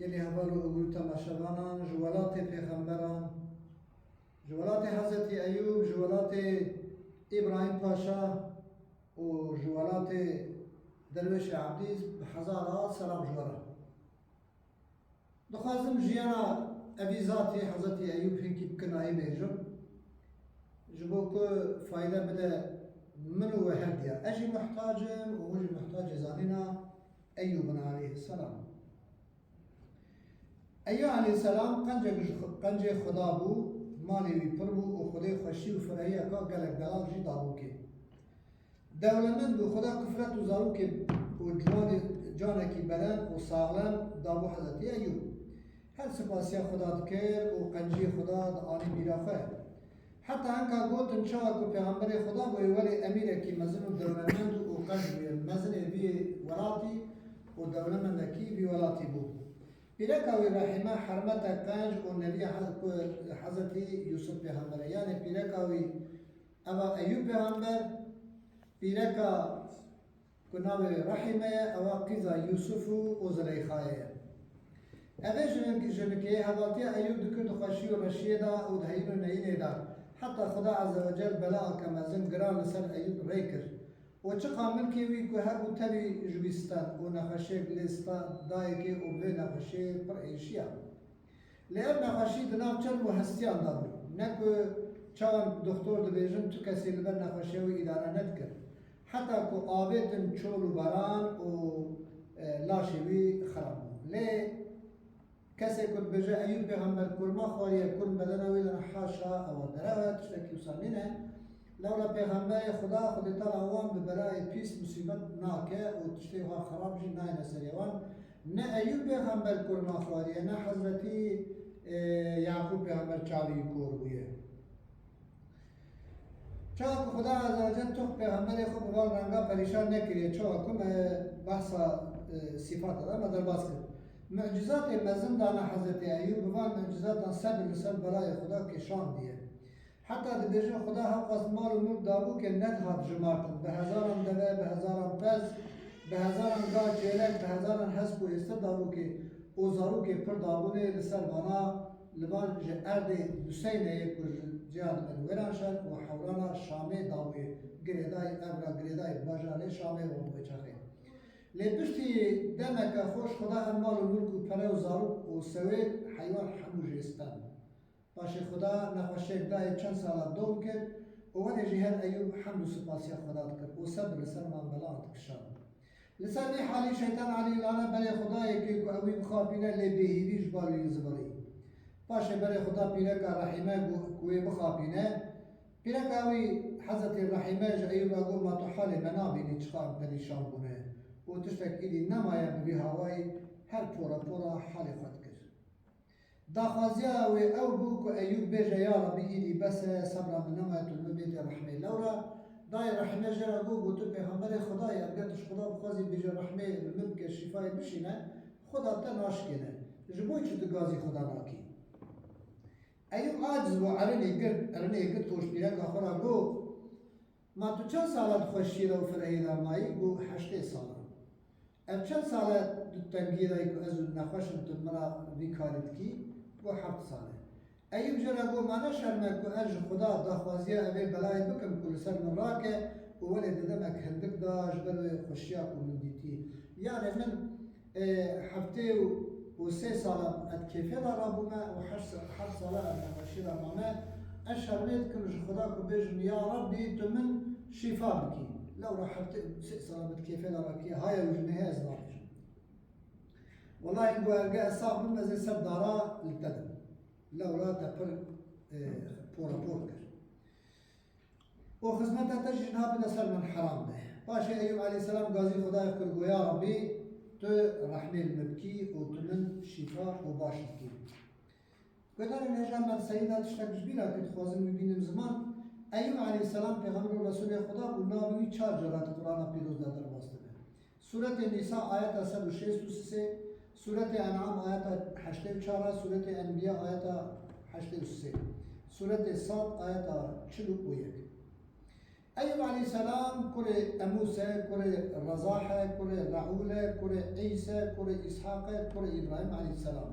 گلی هوا رو اگرو تماشاوانان جوالات پیغمبران جوالات حضرت ایوب جوالات ابراهیم پاشا و جوالات درویش عبدیز بحزارات سلام جوارا دخوازم جیانا ابی ذاتی حضرت ایوب هنکی بکنایی بیجم جبو که فایده بده منو و هردیا اجي محتاجم ومجي محتاج زانينا ايوب عليه السلام ايوب عليه السلام قنجه خدا بو مالی وی پر بو و خدای خوشی و فرحی اکا گلک دلال جی دابو که دولمند بو خدا کفرت و زارو که و جانکی بدن و ساغلم دابو حضرت ایوب هر سپاسی خدا دکر و قنجه خدا دعانی میرافه حتی هنگا گوتن چاوا که پیغمبر خدا بوی ولی امیره که مزن و دولمند و قنج مزن بی ولاتی و دولمند کی بی ولاتی بو پیرکاوی رحمه حرمت قنج و نبی حضرت یوسف پیغمبر یعنی پیرکاوی اما ایوب پیغمبر پیرکا کناوی رحمه اما قیزا یوسف و زلیخایه اوه جنکه حضرتی ایوب دکرد خوشی و رشیه دا و دهین و نینه دا حتی خدا عز وجل بلا کمزن گران لسر ایوب ری کرد و چه قامل که وی که هر او تبی جویستان و نخشه گلیستان دایی که او به نخشه پر ایشیا لیر نخشی دنام چند و هستیان دارو نکو چون دکتر دبیجن تو کسی لبر نخشه و اداره ند کرد حتی که آبیتن چول و بران و لاشوی خراب لی کسی که بجا ایوب پیغمبر کرما خواریه کرم بدنه ویدن حاشا او دروه تشتکی وصانینه لولا پیغمبر خدا خودی تعالی وان به برای پیس مصیبت ناکه و تشتی ها خراب جی نای نسریوان نه ایوب پیغمبر کرما خواریه نه حضرتی یعقوب پیغمبر چاوی کور بویه چون خدا عز وجل تو پیغمبر خود بغال رنگا پریشان نکریه چون کم بحثا صفات دا مدر باز کرد معجزات مزن دانا حضرت ایوب بوان معجزات صبر لسر برای خدا کشان دیه حتی دبیجن خدا هم قصد مال و ملک دابو که ندهاد جمارتن به هزاران دوه به هزاران پز به هزاران گاه چیلک به هزاران حسب و استر دابو که اوزارو که پر دابونه لسر بانا لبان جه ارد دوسینه یک جهاد منوران شد و حولانا شامه داوی گریدای ابرا گریدای باجاله شامه و بچخه لبشتی دمک خوش خدا هم مال و ملک و پره و زارو و سوید حیوان حمو جستن باشه خدا نخوشه دای چند سال دوم کرد و ولی جهر ایوب حمد و سپاسی خدا کرد و صبر لسر من بلاد کشان لسر دی حالی شیطان علی لانا برای خدای که اوی بخوابینه لی بهیریش باروی زبری باشه برای خدا پیره که رحمه گوی بخوابینه پیره که اوی حضرت رحمه جا ایوب اگو ما تو حال منابینی چخام پریشان بونه و تشتک ایدی نمایه ببی هوای هر پورا پورا حال خود کرد داخوازیا و او بو که ایوب بیجه یا ربی ایدی بس صبر من نمایت المبیت رحمه لورا دای رحمه جرا گو تو پیغمبر خدای اگرش خدا بخوازی بیجه رحمه المبک شفای بشینه خدا تا ناشکنه جبوی چو گازی خدا ناکی ایوب عاجز و ارنه گرد توش بیره که خورا گو ما تو چند سالت خوشی رو فرهی دارمایی گو 8 ساله ام چند ساله دو تنگیره که از نخوشم تو مرا بیکارید کی گو 7 ساله ایوب جرا گو ما نشرمه که اج خدا داخوازیه اوی بلای بکم کل سر من راکه و ولی ددمک هندک داش بلوی خوشیا که من دیتی یعنی من 7 و 3 ساله اد کیفه دارا بومه و 8 ساله اد نخوشی دارا بومه اشرمید کنش خدا که بیجم یا ربی تو من شفا بکی لو راح 6 ساله اد کیفه دارا کی های وجنه از نارش والله انگو ارگه اصاب من از سر دارا لتدم لو را تپر پورا پور کرد و خدمت تجی جناب نسل من حرام ده باشه ایوب علیه السلام غازی خدا کرد گو یا ربی تو رحمه المبکی و تو من شفا و باشد کی گدار نجام من سیدا تشتک جبیرا که خوازم میبینیم زمان ایوب علیه السلام پیغمبر و رسول خدا و نابوی 4 جرات قرآن پیروز در واسطه سورة نساء آیت 163 سورة انعام آیت 84 سورة انبیاء آیت 83 سورة صاد آیت 41 أيوب عليه السلام كره موسى كره الرزاحة كره رعولة كره عيسى كره إسحاق كره إبراهيم عليه السلام.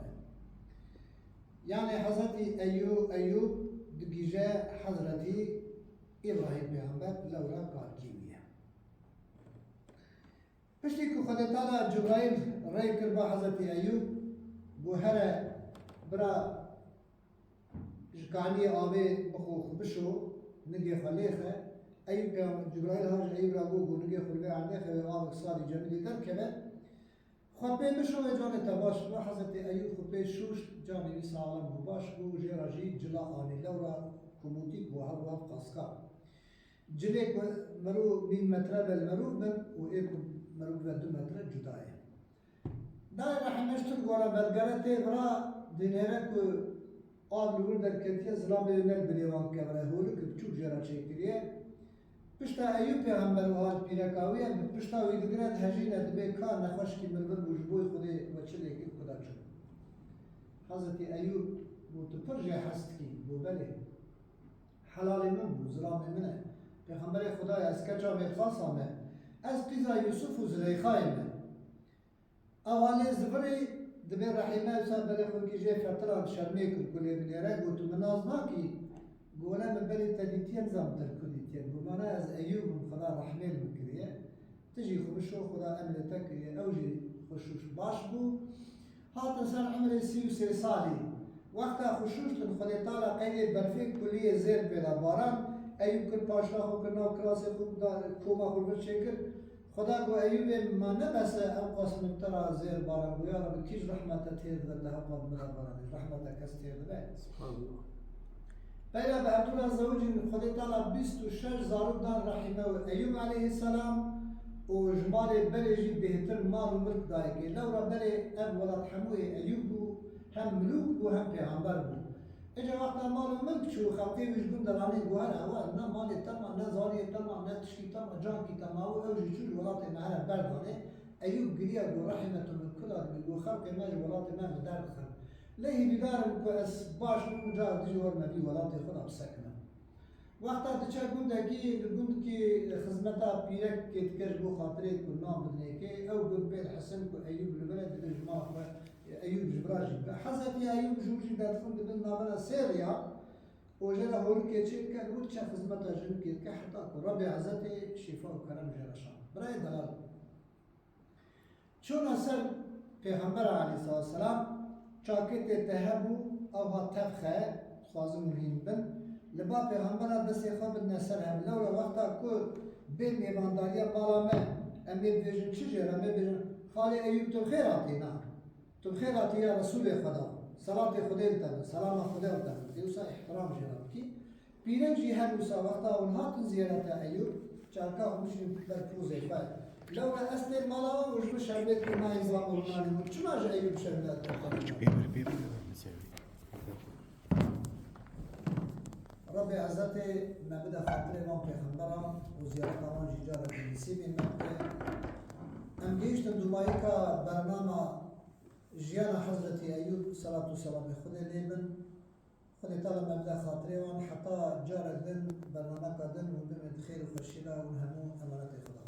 يعني حضرتي أيوب دقيجة حضرتي إبراهيم بيغمبر لورا قاركيوية. بشتي خد تعالى جبرائيل رأي كربا حضرتي أيوب بوهرة برا جكاني آبي بخوخ بشو نجي خليخة أيوب جبرائيل هاج أيوب راجو نجي خليخة عنده خلي آبك صار جميل در كمان خبي بشو جاني تباش وحضرتي أيوب خبي شوش جاني سالم بباش بو جراجي جلا آني لورا كوموتي بوهر واب قاسكا جليك مرو 100 متر بالمرو من وإيك مرو ب 2 متر جداية. داير راح نشتغل ورا بلغرتي برا دينيرك آب لول در كتير زلابي نل بنيوان كبره هولك بچوك جرا شكريه. پشتا أيوب پیغمبر وحال پیرکاویه پشتا ویدگرد هجینه دبی کار نخوش کی مرور بوجبوی خودی وچله کی خدا چون. حضرت أيوب بوت پرجه حست کی بو بله حلال من بو زلام منه. پیغمبر خدا از کجا میخواست آمه از قیزا یوسف و زلیخای من. اولی زبری دبی رحیمه بسا بله خود کی جه فتران شرمی کل کلی بلیره گوتو مناز ناکی گوله من بلی تدیتین زم در کدیتین بمانا از أيوب خدا رحمه المکریه تجي خبشو خدا أمرتك أوجي خشوش باش بو هات سر عمر 33 سالي وقتا خشوش تن خدا تعالى قيد برفيك كلية زير بلا باران أيوب كن باشا خو كنا كراسي خوب دا كوما خو بشكر خدا کو أيوب ما نبس أوقاس من ترى زير باران بو يا رب كيش رحمة تير ذا هبا من باران رحمة كستير ذا سبحان الله. بيلا بعبد الله زوج خدا تعالى 26 زارود دان رحمه أيوب عليه السلام وجمال بلجي بهتر مال وملك دايقي لو ربلي أب ولد حموه أيوب هم ملوك وهم پیغمبر بو. اجا وقتا مال وملك شو خلقي وجبون دراني بوهر أول نا مالي تما نا زاري تما نا تشكي تما جانكي تما وأوجي شو الولاد معنا برداني أيوب قريا بو رحمة من كل بو خلق ماجي ولاد ما مدار خلق ليه بدار كو اس باش مجال دجور مبي ولاد خدا بسكنه. وقتا دچا گوند کی خدمتا پیرک کی تکر بو خاطره کو نام بدنه کی او گوند بين حسن کو ايوب البلد الجماعه ايوب جبراجي حضرت ايوب جوجي دادفون بدن نامنا سيريا وجلا هول کی چه كان وچا خدمتا جن کی حتى ربي عزته شفاء وكرم جرشان براي دلال چون اثر پیغمبر علیه السلام چاکت تهبو او ها تفخه خوازم مهم بن لبا پیغمبر دست خواب نصر هم لولا وقتا کو به میوانداری مالامه امی بیجن چی جرا می بیجن خالی ایوب تو خیر آتی نه تو خیر آتی یا رسول خدا صلات خدا تن سلام خدا تن دیوسا احترام جرا کی پیرن جی هم موسا وقتا اونها تن زیارت ایوب چارکا همشون در پوزه فای لولا اصل مالا وش بشربت ما يزوق ورماني شو ما جاي يجيب شربات بيبر ربي عزتي ما بدا خاطري ما بيخبرها وزيارة ما جيجارة النسيم ام جيش دبيكا برنامج جيانا حضرتي ايوب صلاة والسلام خذ ليبن خذ تعالى ما بدا خاطري وان حتى جارك دن برنامج دن وبن خير وفشيله ونهمو امانات خدا